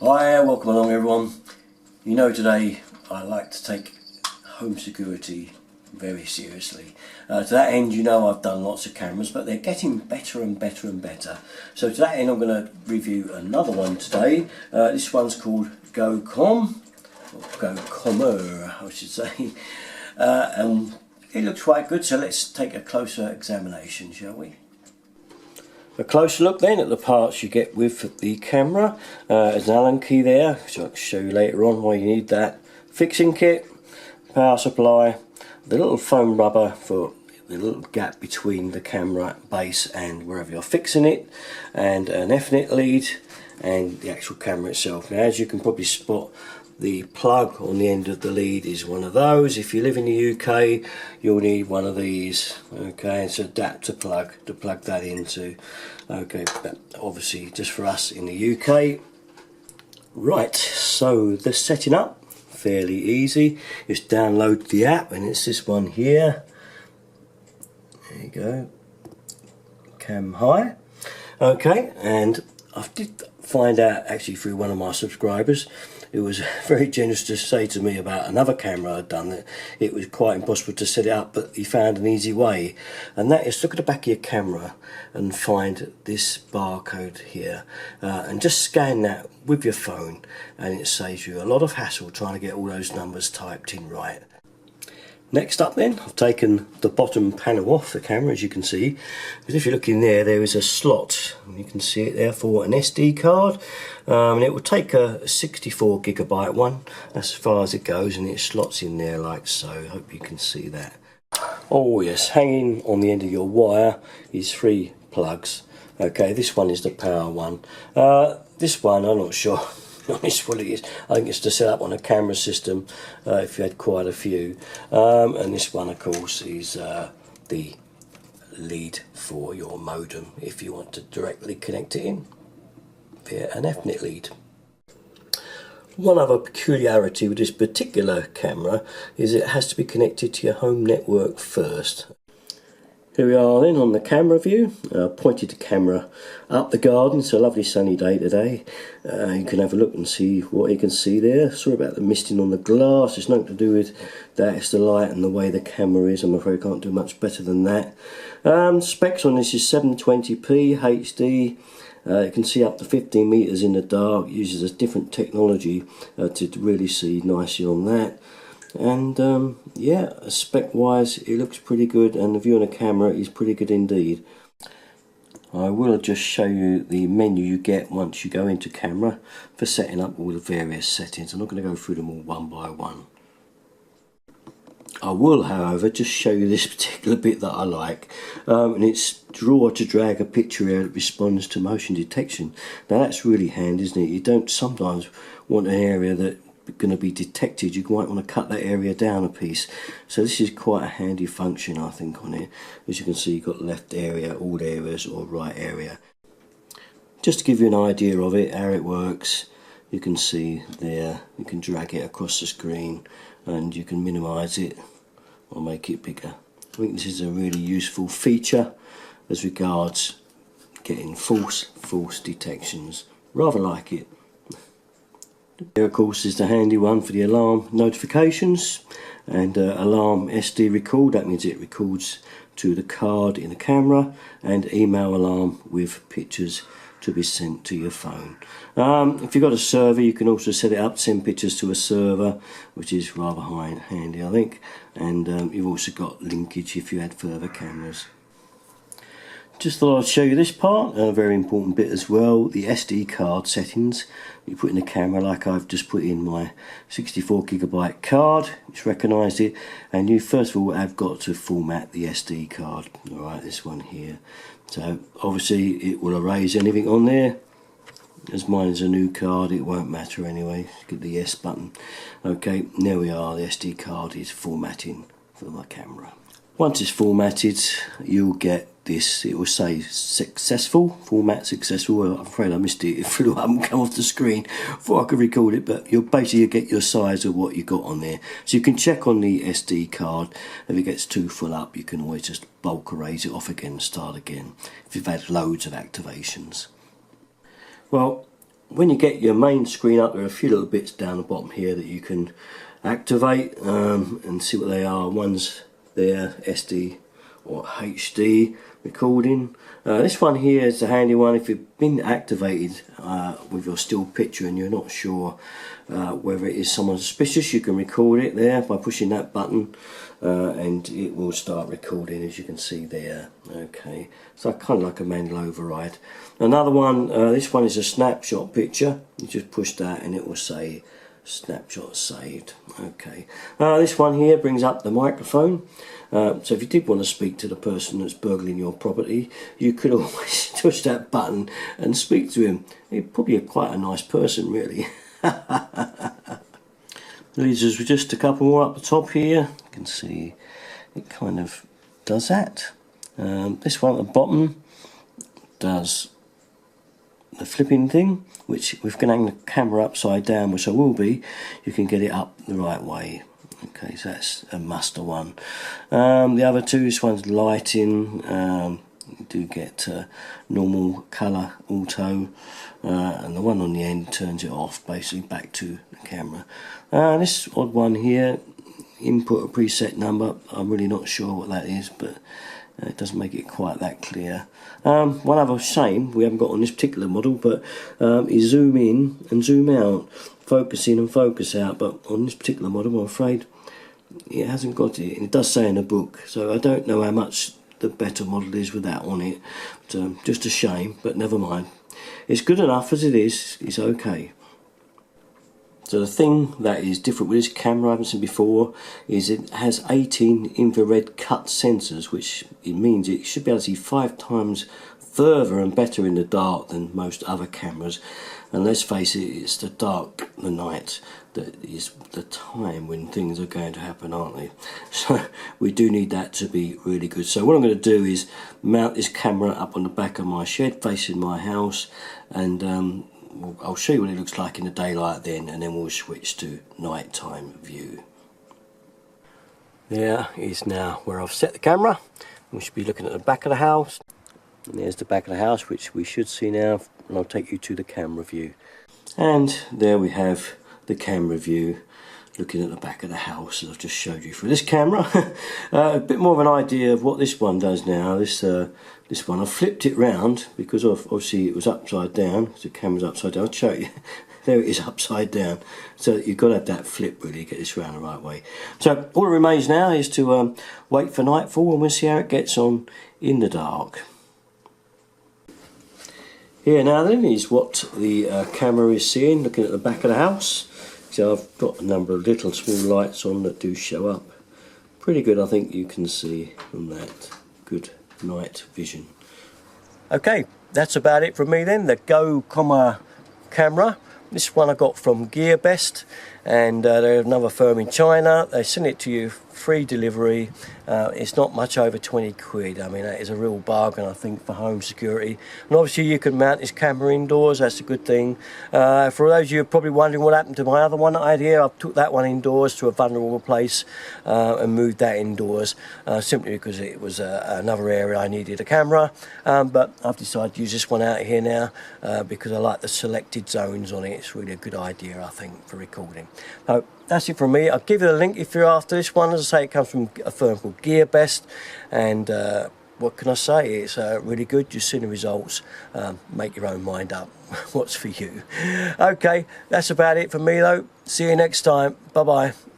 Hi, welcome along everyone. You know, today I like to take home security very seriously. To that end, you know, I've done lots of cameras, but they're getting better and better and better. So to that end, I'm going to review another one today. This one's called Gocomma, or Gocomma I should say. And it looks quite good, so let's take a closer examination, shall we? A closer look then at the parts you get with the camera. There's an Allen key there, which I'll show you later on why you need that. Fixing kit, power supply, the little foam rubber for the little gap between the camera base and wherever you're fixing it, and an F-net lead and the actual camera itself. Now, as you can probably spot, the plug on the end of the lead is one of those. If you live in the UK, you'll need one of these. Okay, it's an adapter plug to plug that into. Okay, but obviously just for us in the UK. Right, so the setting up, fairly easy. Just download the app, and it's this one here. There you go, Cam High. Okay, and I did find out actually through one of my subscribers who was very generous to say to me about another camera I'd done that it was quite impossible to set it up, but he found an easy way, and that is look at the back of your camera and find this barcode here, and just scan that with your phone, and it saves you a lot of hassle trying to get all those numbers typed in right. Next up then, I've taken the bottom panel off the camera, as you can see, because if you look in there, there is a slot, and you can see it there for an SD card, and it will take a 64GB one, as far as it goes, and it slots in there like so. Hope you can see that. Oh yes, hanging on the end of your wire is 3 plugs. Okay, this one is the power one. This one, I'm not sure honest what it is. I think it's to set up on a camera system if you had quite a few, and this one of course is the lead for your modem if you want to directly connect it in via an F-net lead. One other peculiarity with this particular camera is it has to be connected to your home network first. Here we are then on the camera view. Pointed the camera up the garden. It's a lovely sunny day today. You can have a look and see what you can see there. Sorry about the misting on the glass. It's nothing to do with that. It's the light and the way the camera is. I'm afraid I can't do much better than that. Specs on this is 720p HD. You can see up to 15 meters in the dark. It uses a different technology to really see nicely on that. And yeah, spec wise it looks pretty good, and the view on the camera is pretty good indeed. I will just show you the menu you get once you go into camera for setting up all the various settings. I'm not going to go through them all one by one. I will, however, just show you this particular bit that I like, and it's draw to drag a picture area that responds to motion detection. Now that's really handy, isn't it? You don't sometimes want an area that going to be detected. You might want to cut that area down a piece, so this is quite a handy function I think on it. As you can see, you've got left area, all areas, or right area. Just to give you an idea of it, how it works, you can see there, you can drag it across the screen and you can minimize it or make it bigger. I think this is a really useful feature as regards getting false detections. Rather like it. There of course is the handy one for the alarm notifications, and alarm SD record. That means it records to the card in the camera, and email alarm with pictures to be sent to your phone. If you've got a server, you can also set it up, send pictures to a server, which is rather handy I think, and you've also got linkage if you had further cameras. Just thought I'd show you this part, a very important bit as well, the SD card settings. You put in the camera, like I've just put in my 64GB card, it's recognised it, and you first of all have got to format the SD card. Alright, this one here. So obviously it will erase anything on there. As mine is a new card, it won't matter anyway. Get the yes button. Okay, there we are, the SD card is formatting for my camera. Once it's formatted, you'll get this, it will say successful, format successful. Well, I'm afraid I missed it, it flew up and come off the screen before I could record it, but you'll basically get your size of what you got on there. So you can check on the SD card, if it gets too full up you can always just bulk erase it off again and start again if you've had loads of activations. Well, when you get your main screen up, there are a few little bits down the bottom here that you can activate and see what they are. One's there, SD or HD recording. This one here is a handy one if you've been activated with your still picture and you're not sure whether it is someone suspicious. You can record it there by pushing that button and it will start recording, as you can see there. Okay, so kind of like a manual override. Another one, this one is a snapshot picture. You just push that and it will say snapshot saved. Okay, this one here brings up the microphone. So if you did want to speak to the person that's burgling your property, you could always push that button and speak to him. He's probably quite a nice person, really. Leaves us with just a couple more up the top here. You can see it kind of does that. This one at the bottom does the flipping thing, which if you can hang the camera upside down, which I will be, you can get it up the right way. Okay, so that's a muster one. The other two, this one's lighting. You do get normal colour auto, and the one on the end turns it off, basically back to the camera. This odd one here, input a preset number. I'm really not sure what that is, but it doesn't make it quite that clear. One other shame we haven't got on this particular model, but is zoom in and zoom out, focus in and focus out. But on this particular model, I'm afraid it hasn't got it. And it does say in the book, so I don't know how much the better model is with that on it. But, just a shame, but never mind. It's good enough as it is. It's okay. So the thing that is different with this camera I haven't seen before is it has 18 infrared cut sensors, which it means it should be able to see 5 times further and better in the dark than most other cameras. And let's face it, it's the dark, the night, that is the time when things are going to happen, aren't they? So we do need that to be really good. So what I'm going to do is mount this camera up on the back of my shed facing my house, and I'll show you what it looks like in the daylight then, and then we'll switch to nighttime view. There is now where I've set the camera. We should be looking at the back of the house. And there's the back of the house, which we should see now, and I'll take you to the camera view. And there we have the camera view, looking at the back of the house that I've just showed you through this camera. A bit more of an idea of what this one does now. This one, I flipped it round because obviously it was upside down. So the camera's upside down. I'll show you. There it is, upside down. So you've got to have that flip really to get this round the right way. So all that remains now is to wait for nightfall, and we'll see how it gets on in the dark. Here now then is what the camera is seeing, looking at the back of the house. So I've got a number of little small lights on that do show up. Pretty good, I think you can see from that. Good night vision. Okay, that's about it from me then. The Gocomma camera. This one I got from Gearbest, and they're another firm in China. They send it to you free delivery. It's not much over 20 quid. I mean, that is a real bargain, I think, for home security. And obviously you can mount this camera indoors. That's a good thing. For those of you who are probably wondering what happened to my other one that I had here, I took that one indoors to a vulnerable place and moved that indoors simply because it was another area I needed a camera. But I've decided to use this one out here now because I like the selected zones on it. It's really a good idea, I think, for recording. So that's it from me. I'll give you the link if you're after this one. As I say, it comes from a firm called Gearbest, and what can I say? It's really good. You've seen the results. Make your own mind up what's for you. Okay, that's about it for me though. See you next time. Bye bye.